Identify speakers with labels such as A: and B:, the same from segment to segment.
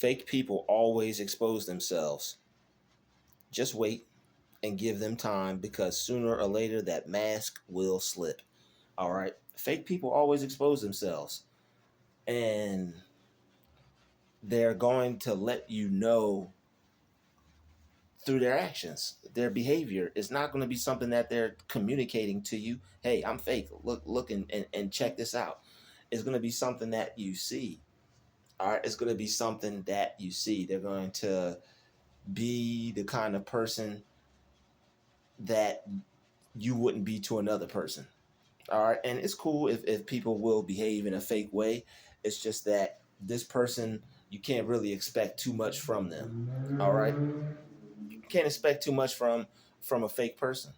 A: Fake people always expose themselves. Just wait and give them time, because sooner or later that mask will slip. All right. Fake people always expose themselves, and they're going to let you know through their actions. Their behavior is not going to be something that they're communicating to you. Hey, I'm fake. Look and check this out. It's going to be something that you see. All right. It's going to be something that you see. They're going to be the kind of person that you wouldn't be to another person. All right. And it's cool if people will behave in a fake way. It's just that this person, you can't really expect too much from them. All right. You can't expect too much from a fake person.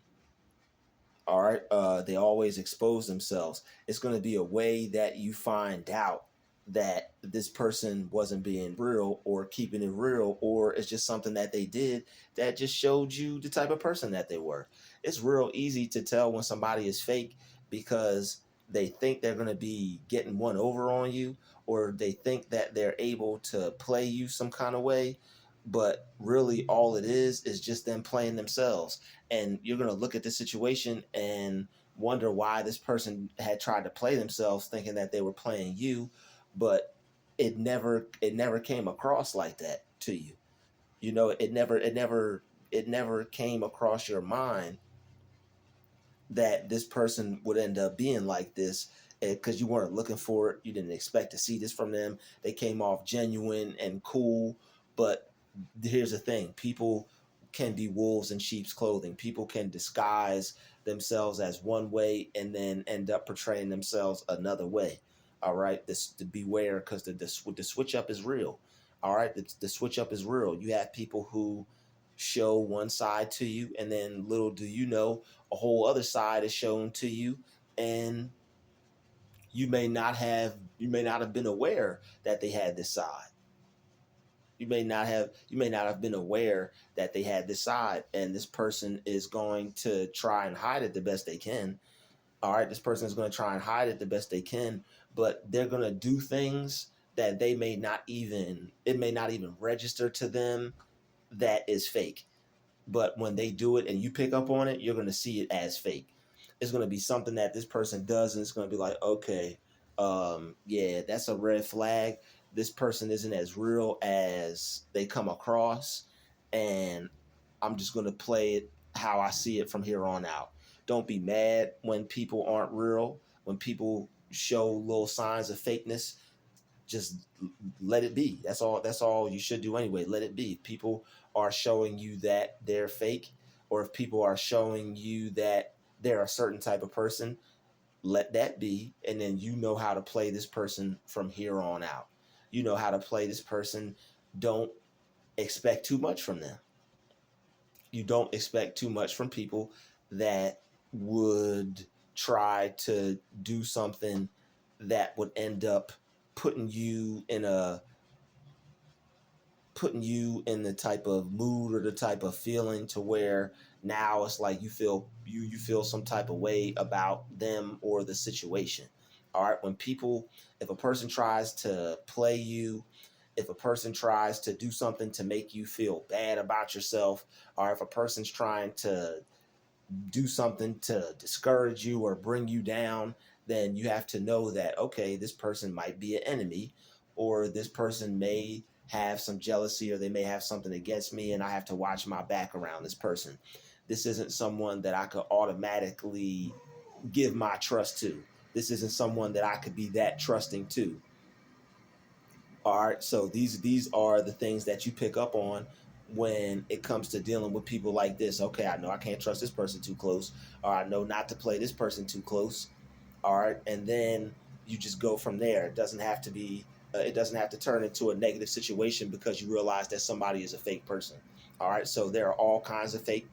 A: All right. They always expose themselves. It's going to be a way that you find out that this person wasn't being real or keeping it real, or it's just something that they did that just showed you the type of person that they were. It's real easy to tell when somebody is fake because they think they're going to be getting one over on you, or they think that they're able to play you some kind of way. But really, all it is just them playing themselves. And you're going to look at the situation and wonder why this person had tried to play themselves thinking that they were playing you, but it never came across like that to you. You know, it never came across your mind that this person would end up being like this, because you weren't looking for it. You didn't expect to see this from them. They came off genuine and cool. But here's the thing: people can be wolves in sheep's clothing. People can disguise themselves as one way and then end up portraying themselves another way. All right, this to beware, because the switch up is real. All right, the switch up is real. You have people who show one side to you, and then little do you know, a whole other side is shown to you, and you may not have been aware that they had this side. You may not have been aware that they had this side, and this person is going to try and hide it the best they can. All right, this person is going to try and hide it the best they can, but they're going to do things that it may not even register to them that is fake. But when they do it and you pick up on it, you're going to see it as fake. It's going to be something that this person does, and it's going to be like, okay, yeah, that's a red flag. This person isn't as real as they come across, and I'm just going to play it how I see it from here on out. Don't be mad when people aren't real, when people show little signs of fakeness. Just let it be. That's all you should do anyway. Let it be. If people are showing you that they're fake, or if people are showing you that they're a certain type of person, let that be. And then you know how to play this person from here on out. You know how to play this person. Don't expect too much from them. You don't expect too much from people that would try to do something that would end up putting you in a putting you in the type of mood or the type of feeling to where now it's like you feel some type of way about them or the situation. All right, if a person tries to play you, if a person tries to do something to make you feel bad about yourself, or if a person's trying to do something to discourage you or bring you down, then you have to know that, okay, this person might be an enemy, or this person may have some jealousy, or they may have something against me, and I have to watch my back around this person. This isn't someone that I could automatically give my trust to. This isn't someone that I could be that trusting to. All right, so these are the things that you pick up on when it comes to dealing with people like this. Okay, I know I can't trust this person too close, or I know not to play this person too close. All right, and then you just go from there. It doesn't have to turn into a negative situation because you realize that somebody is a fake person. All right, so there are all kinds of fake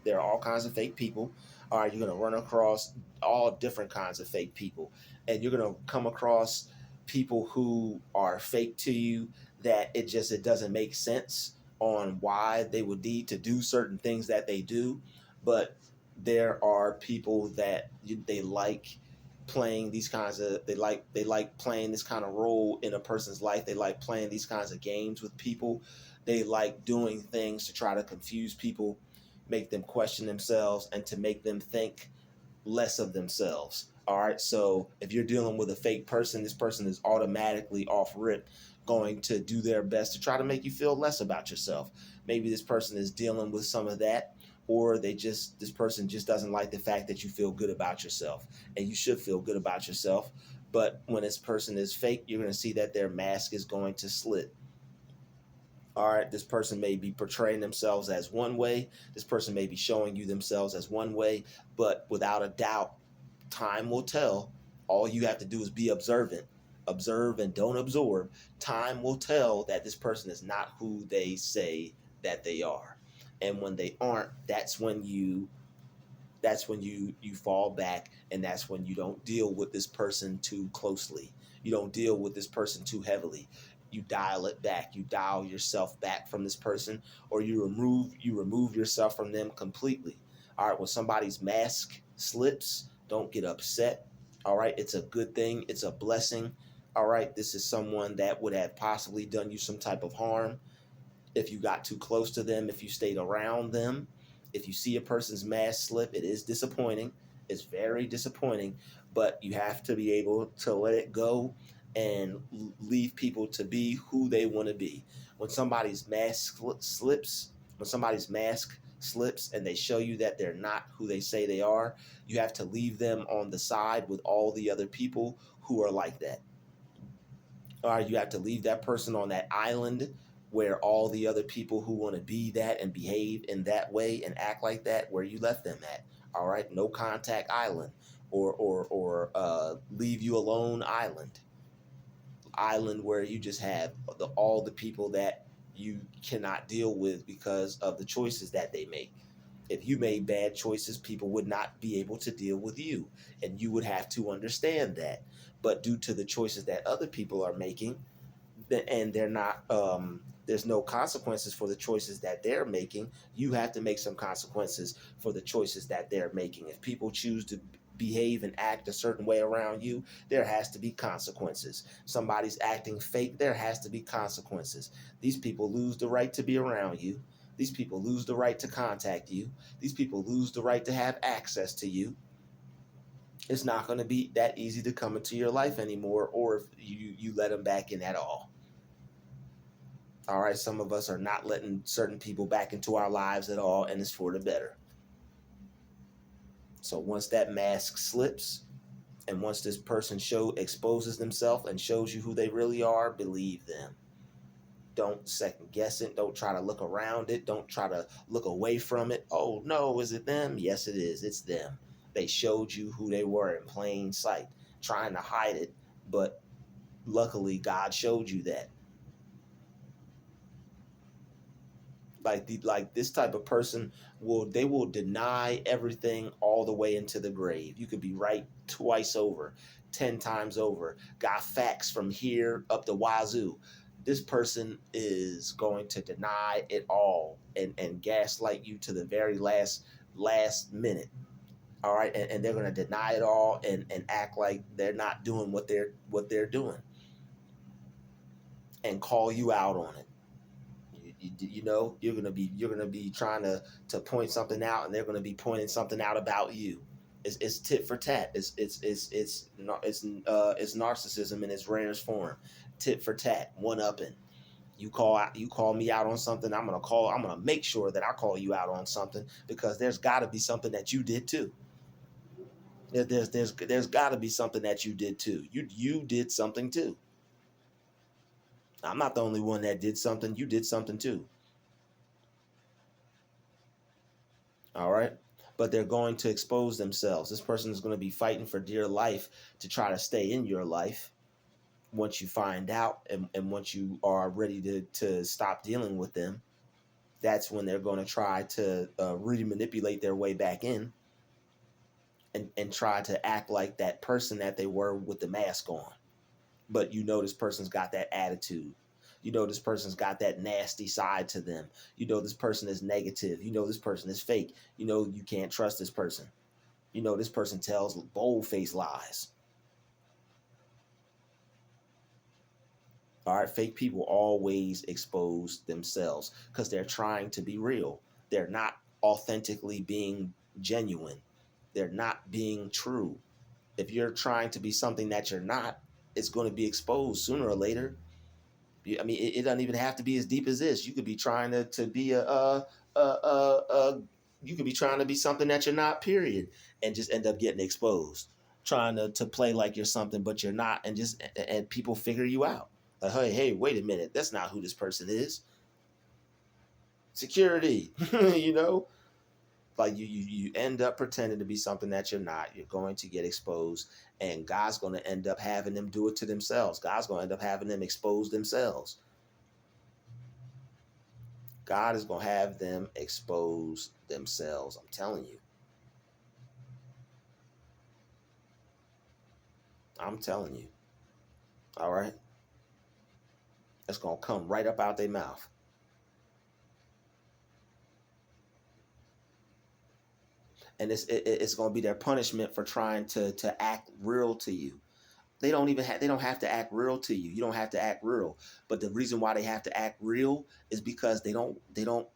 A: people. All right, you're going to run across all different kinds of fake people, and you're going to come across people who are fake to you, that it doesn't make sense on why they would need to do certain things that they do. But there are people that they like playing these kinds of they like playing this kind of role in a person's life. They like playing these kinds of games with people. They like doing things to try to confuse people, make them question themselves, and to make them think less of themselves. All right. So if you're dealing with a fake person, this person is automatically off rip going to do their best to try to make you feel less about yourself. Maybe this person is dealing with some of that, or this person just doesn't like the fact that you feel good about yourself, and you should feel good about yourself. But when this person is fake, you're going to see that their mask is going to slip. All right, this person may be portraying themselves as one way. This person may be showing you themselves as one way, but without a doubt, time will tell. All you have to do is be observant. Observe and don't absorb. Time will tell that this person is not who they say that they are. And when they aren't, that's when you fall back, and that's when you don't deal with this person too closely. You don't deal with this person too heavily. You dial it back. You dial yourself back from this person, or you remove yourself from them completely. All right, when somebody's mask slips, don't get upset. All right, it's a good thing. It's a blessing. All right, this is someone that would have possibly done you some type of harm if you got too close to them, if you stayed around them. If you see a person's mask slip, it is disappointing. It's very disappointing, but you have to be able to let it go and leave people to be who they want to be. When somebody's mask slips, when somebody's mask slips and they show you that they're not who they say they are, you have to leave them on the side with all the other people who are like that. All right, you have to leave that person on that island where all the other people who want to be that and behave in that way and act like that, where you left them at. All right, no contact island, or leave you alone island where you just have all the people that you cannot deal with because of the choices that they make. If you made bad choices, people would not be able to deal with you, and you would have to understand that. But due to the choices that other people are making, and they're not there's no consequences for the choices that they're making, you have to make some consequences for the choices that they're making. If people choose to behave and act a certain way around you, there has to be consequences. Somebody's acting fake, there has to be consequences. These people lose the right to be around you. These people lose the right to contact you. These people lose the right to have access to you. It's not going to be that easy to come into your life anymore, or if you let them back in at all. All right, some of us are not letting certain people back into our lives at all, and it's for the better. So once that mask slips, and once this person exposes themselves and shows you who they really are, believe them. Don't second guess it. Don't try to look around it. Don't try to look away from it. Oh no, is it them? Yes, it is. It's them. They showed you who they were in plain sight, trying to hide it, but luckily God showed you that. Like this type of person will deny everything all the way into the grave. You could be right twice over, 10 times over, got facts from here up the wazoo. This person is going to deny it all and gaslight you to the very last minute. All right, and they're going to deny it all and act like they're not doing what they're doing, and call you out on it. You know, you're gonna be trying to point something out, and they're gonna be pointing something out about you. It's tit for tat. It's narcissism in its rarest form. Tit for tat, one upping. You call me out on something. I'm gonna make sure that I call you out on something, because there's got to be something that you did too. There's got to be something that you did too. You did something too. I'm not the only one that did something. You did something too. All right. But they're going to expose themselves. This person is going to be fighting for dear life to try to stay in your life. Once you find out, and once you are ready to stop dealing with them, that's when they're going to try to really manipulate their way back in, and try to act like that person that they were with the mask on. But you know this person's got that attitude. You know this person's got that nasty side to them. You know this person is negative. You know this person is fake. You know you can't trust this person. You know this person tells bold-faced lies. All right, fake people always expose themselves because they're trying to be real. They're not authentically being genuine. They're not being true. If you're trying to be something that you're not, it's going to be exposed sooner or later. I mean, it doesn't even have to be as deep as this. You could be trying to be you could be trying to be something that you're not, period, and just end up getting exposed. Trying to play like you're something, but you're not, and people figure you out. Like, hey, wait a minute, that's not who this person is. Security, you know, like you end up pretending to be something that you're not. You're going to get exposed, and God's going to end up having them do it to themselves. God's going to end up having them expose themselves. God is going to have them expose themselves. I'm telling you. I'm telling you. All right. It's going to come right up out their mouth. And it's going to be their punishment for trying to act real to you. They don't have to act real to you. You don't have to act real. But the reason why they have to act real is because they don't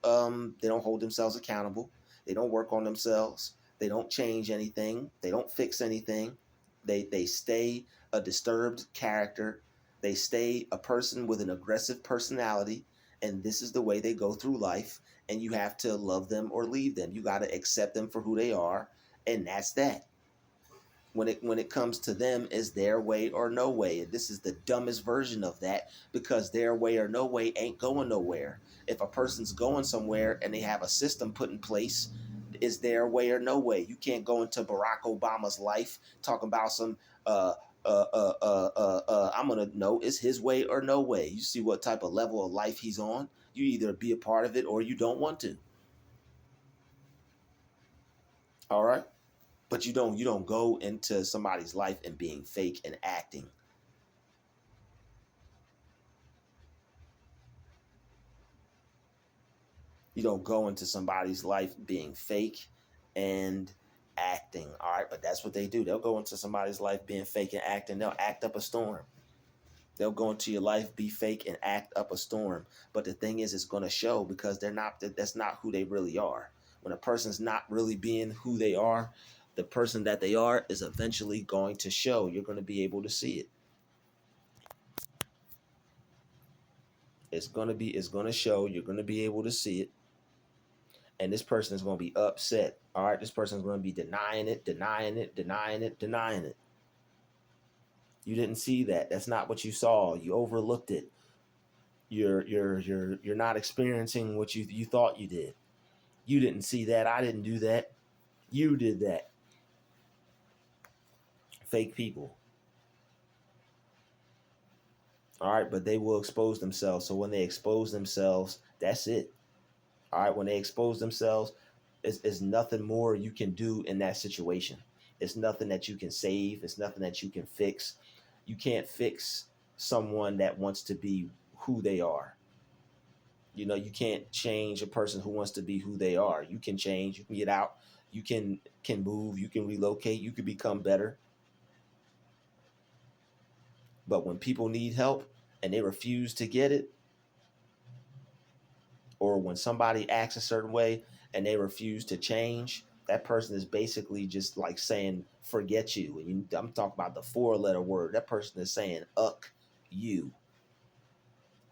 A: hold themselves accountable. They don't work on themselves. They don't change anything. They don't fix anything. They stay a disturbed character. They stay a person with an aggressive personality, and this is the way they go through life. And you have to love them or leave them. You got to accept them for who they are, and that's that. When it comes to them, is their way or no way. And this is the dumbest version of that, because their way or no way ain't going nowhere. If a person's going somewhere and they have a system put in place, is their way or no way. You can't go into Barack Obama's life talking about some I'm gonna know it's his way or no way. You see what type of level of life he's on. You either be a part of it or you don't want to. All right. But you don't go into somebody's life and being fake and acting. You don't go into somebody's life being fake and acting. All right, but that's what they do. They'll go into somebody's life being fake and acting. They'll act up a storm. They'll go into your life, be fake, and act up a storm. But the thing is, it's going to show, because they're not. That's not who they really are. When a person's not really being who they are, the person that they are is eventually going to show. You're going to be able to see it. It's going to show. You're going to be able to see it. And this person is going to be upset. All right, this person is going to be denying it, denying it, denying it, denying it. You didn't see that. That's not what you saw. You overlooked it. You're not experiencing what you thought you did. You didn't see that. I didn't do that. You did that. Fake people. All right, but they will expose themselves. So when they expose themselves, that's it. All right, when they expose themselves, it's nothing more you can do in that situation. It's nothing that you can save. It's nothing that you can fix. You can't fix someone that wants to be who they are. You know, you can't change a person who wants to be who they are. You can change. You can get out. You can move. You can relocate. You can become better. But when people need help and they refuse to get it, or when somebody acts a certain way and they refuse to change, that person is basically just like saying, forget you. And I'm talking about the 4-letter word. That person is saying, uck you.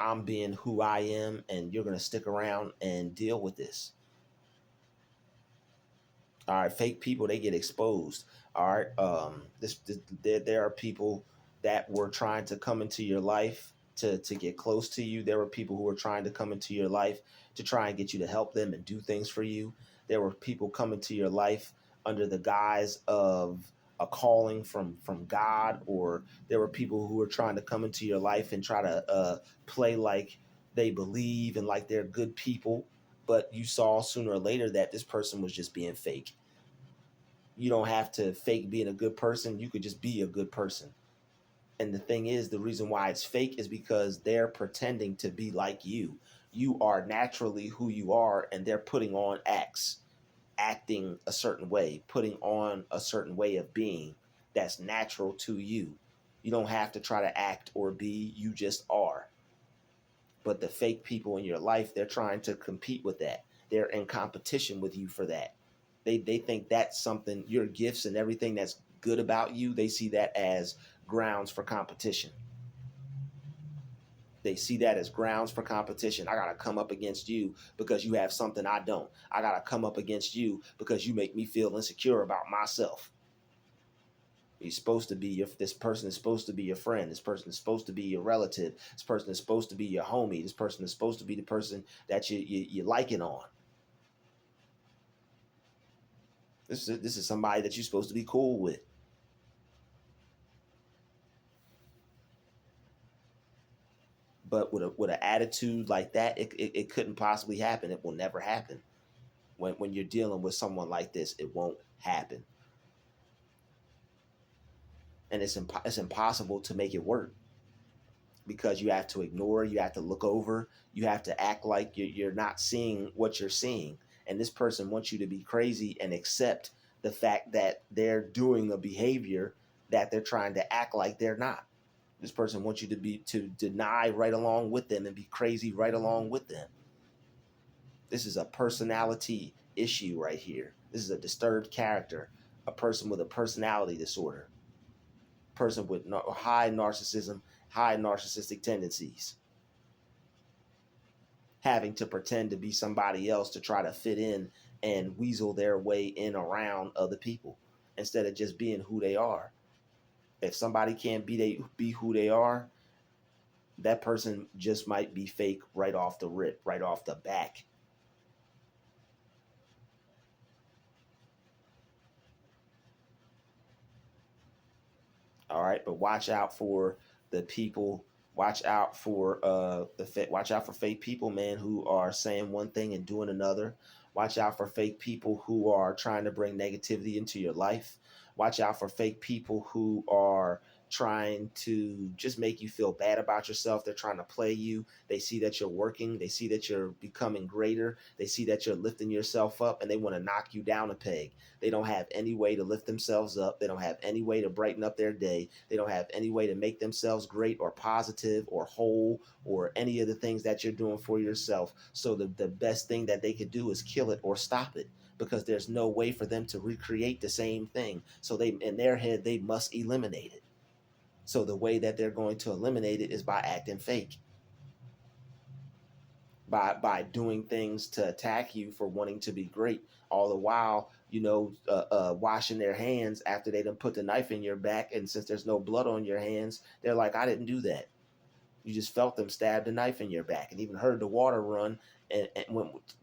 A: I'm being who I am, and you're going to stick around and deal with this. All right, fake people, they get exposed. All right, there are people that were trying to come into your life to get close to you. There were people who were trying to come into your life to try and get you to help them and do things for you. There were people coming to your life under the guise of a calling from God, or there were people who were trying to come into your life and try to play like they believe and like they're good people, but you saw sooner or later that this person was just being fake. You don't have to fake being a good person. You could just be a good person. And the thing is, the reason why it's fake is because they're pretending to be like you. You are naturally who you are, and they're putting on acts, acting a certain way, putting on a certain way of being that's natural to you. You don't have to try to act or be, you just are. But the fake people in your life, they're trying to compete with that. They're in competition with you for that. They think that's something, your gifts and everything that's good about you, they see that as grounds for competition. They see that as grounds for competition. I gotta come up against you because you have something I don't. I gotta come up against you because you make me feel insecure about myself. He's supposed to be this person is supposed to be your friend. This person is supposed to be your relative. This person is supposed to be your homie. This person is supposed to be the person that you like it on. This is somebody that you're supposed to be cool with. But with an attitude like that, it couldn't possibly happen. It will never happen. When you're dealing with someone like this, it won't happen. And it's impossible to make it work because you have to ignore, you have to look over, you have to act like you're not seeing what you're seeing. And this person wants you to be crazy and accept the fact that they're doing a behavior that they're trying to act like they're not. This person wants you to deny right along with them and be crazy right along with them. This is a personality issue right here. This is a disturbed character, a person with a personality disorder, person with high narcissism, high narcissistic tendencies, having to pretend to be somebody else to try to fit in and weasel their way in around other people instead of just being who they are. If somebody can't be who they are, that person just might be fake right off the rip, right off the back. All right, but watch out for the people. Watch out for watch out for fake people, man, who are saying one thing and doing another. Watch out for fake people who are trying to bring negativity into your life. Watch out for fake people who are trying to just make you feel bad about yourself. They're trying to play you. They see that you're working. They see that you're becoming greater. They see that you're lifting yourself up and they want to knock you down a peg. They don't have any way to lift themselves up. They don't have any way to brighten up their day. They don't have any way to make themselves great or positive or whole or any of the things that you're doing for yourself. So the best thing that they could do is kill it or stop it because there's no way for them to recreate the same thing. So they, in their head, they must eliminate it. So the way that they're going to eliminate it is by acting fake, by doing things to attack you for wanting to be great, all the while washing their hands after they done put the knife in your back, and since there's no blood on your hands, they're like, I didn't do that. You just felt them stab the knife in your back and even heard the water run, and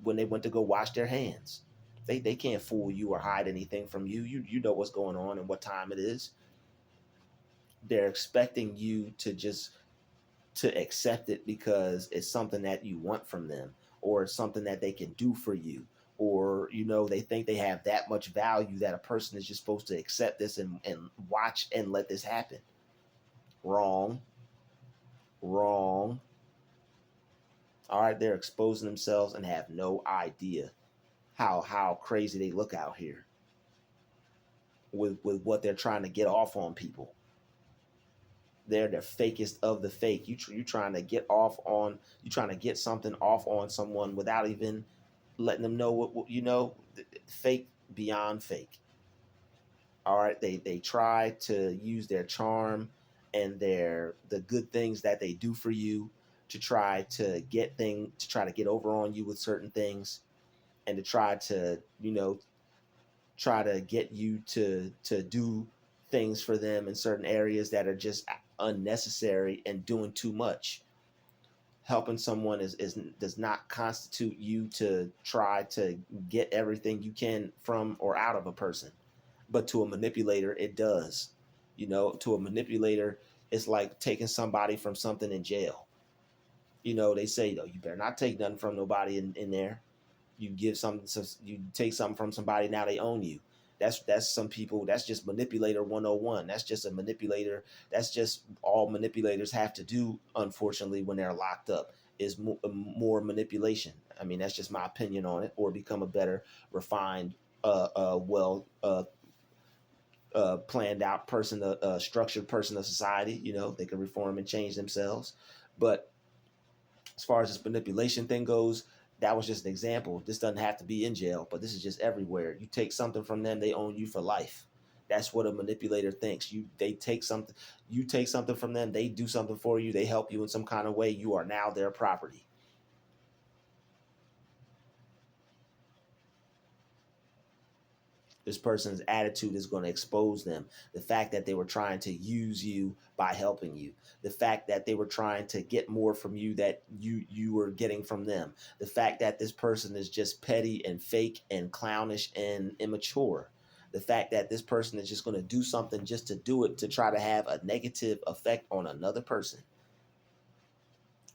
A: when they went to go wash their hands. They can't fool you or hide anything from you. You know what's going on and what time it is. They're expecting you to accept it because it's something that you want from them, or it's something that they can do for you, or they think they have that much value that a person is just supposed to accept this and watch and let this happen. Wrong. Wrong. All right, they're exposing themselves and have no idea how crazy they look out here with what they're trying to get off on people. They're the fakest of the fake. You trying to get off on, you trying to get something off on someone without even letting them know what fake beyond fake. All right, they try to use their charm and the good things that they do for you to try to get over on you with certain things, and to try to get you to do things for them in certain areas that are just unnecessary and doing too much. Helping someone is does not constitute you to try to get everything you can from or out of a person, but to a manipulator it does. To a manipulator, it's like taking somebody from something in jail. They say, you better not take nothing from nobody in there. You give something, so you take something from somebody, now they own you. That's some people, that's just manipulator 101. That's just a manipulator. That's just all manipulators have to do, unfortunately, when they're locked up, is more manipulation. I mean, that's just my opinion on it. Or become a better refined, well planned out person, a structured person of society. They can reform and change themselves. But As far as this manipulation thing goes, that was just an example. This doesn't have to be in jail, but this is just everywhere. You take something from them, they own you for life. That's what a manipulator thinks. They take something, you take something from them, they do something for you, they help you in some kind of way, you are now their property. This person's attitude is going to expose them. The fact that they were trying to use you by helping you, the fact that they were trying to get more from you that you were getting from them, the fact that this person is just petty and fake and clownish and immature, the fact that this person is just going to do something just to do it, to try to have a negative effect on another person,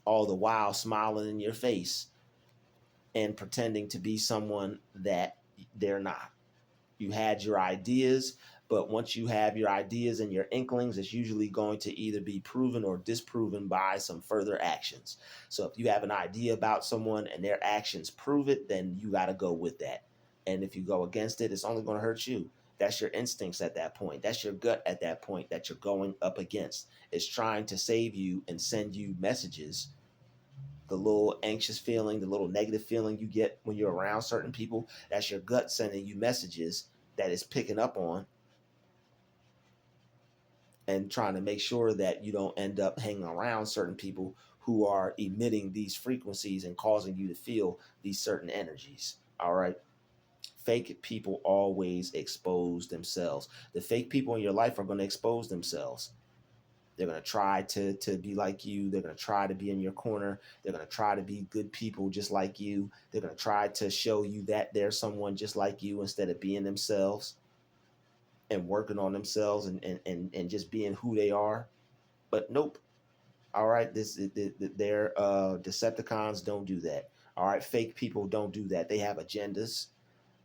A: all the while smiling in your face and pretending to be someone that they're not. You had your ideas, but once you have your ideas and your inklings, it's usually going to either be proven or disproven by some further actions. So if you have an idea about someone and their actions prove it, then you got to go with that. And if you go against it, it's only going to hurt you. That's your instincts at that point. That's your gut at that point that you're going up against. It's trying to save you and send you messages. The little anxious feeling, the little negative feeling you get when you're around certain people, that's your gut sending you messages that it's picking up on and trying to make sure that you don't end up hanging around certain people who are emitting these frequencies and causing you to feel these certain energies. All right. Fake people always expose themselves. The fake people in your life are going to expose themselves. They're going to try to be like you. They're going to try to be in your corner. They're going to try to be good people just like you. They're going to try to show you that they're someone just like you instead of being themselves and working on themselves and just being who they are. But nope. All right, their Decepticons don't do that. All right, fake people don't do that. They have agendas.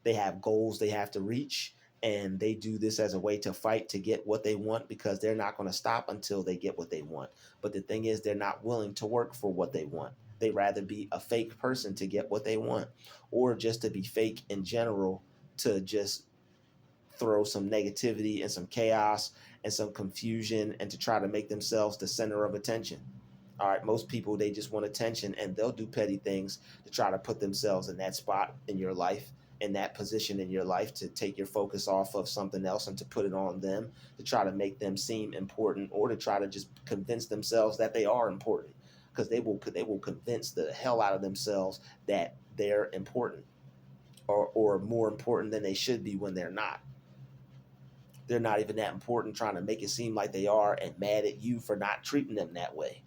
A: They have goals they have to reach, and they do this as a way to fight to get what they want, because they're not going to stop until they get what they want. But the thing is, they're not willing to work for what they want. They rather be a fake person to get what they want, or just to be fake in general, to just throw some negativity and some chaos and some confusion, and to try to make themselves the center of attention. All right, most people, they just want attention, and they'll do petty things to try to put themselves in that spot in your life, in that position in your life, to take your focus off of something else and to put it on them, to try to make them seem important, or to try to just convince themselves that they are important, because they will convince the hell out of themselves that they're important, or more important than they should be when they're not. They're not even that important, trying to make it seem like they are, and mad at you for not treating them that way.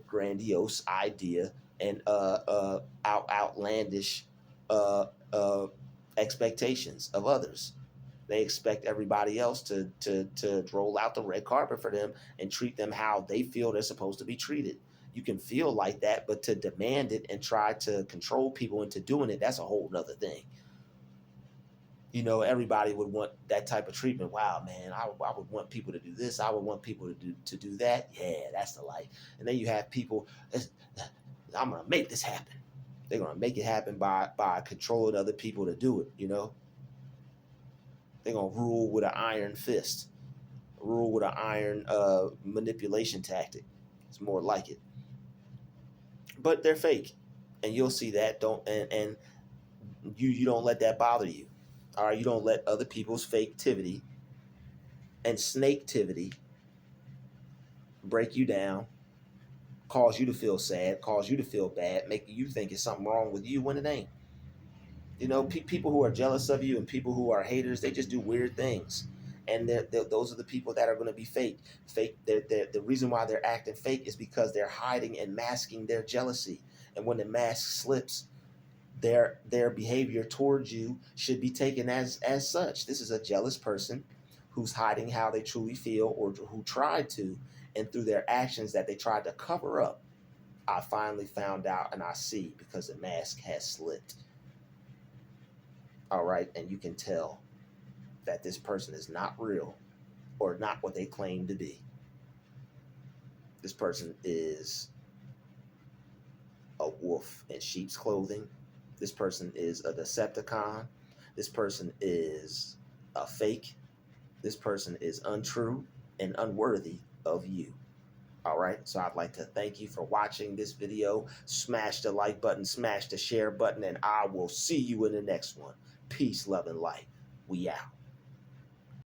A: Grandiose idea and outlandish uh, uh, expectations of others. They expect everybody else to roll out the red carpet for them and treat them how they feel they're supposed to be treated. You can feel like that, but to demand it and try to control people into doing it, that's a whole nother thing. Everybody would want that type of treatment. Wow, man, I would want people to do this. I would want people to do that. Yeah, that's the life. And then you have people, I'm going to make this happen. They're going to make it happen by controlling other people to do it. They're going to rule with an iron fist, rule with an iron manipulation tactic. It's more like it. But they're fake. And you'll see that. And you don't let that bother you. All right, you don't let other people's faketivity and snaketivity break you down, cause you to feel sad, cause you to feel bad, make you think it's something wrong with you when it ain't. People who are jealous of you and people who are haters, they just do weird things. And those are the people that are going to be fake. The reason why they're acting fake is because they're hiding and masking their jealousy. And when the mask slips, their behavior towards you should be taken as such. This is a jealous person who's hiding how they truly feel, or who tried to, and through their actions that they tried to cover up, I finally found out and I see, because the mask has slipped. All right, and you can tell that this person is not real, or not what they claim to be. This person is a wolf in sheep's clothing. This person is a Decepticon. This person is a fake. This person is untrue and unworthy of you. All right, so I'd like to thank you for watching this video. Smash the like button, smash the share button, and I will see you in the next one. Peace, love, and light. We out.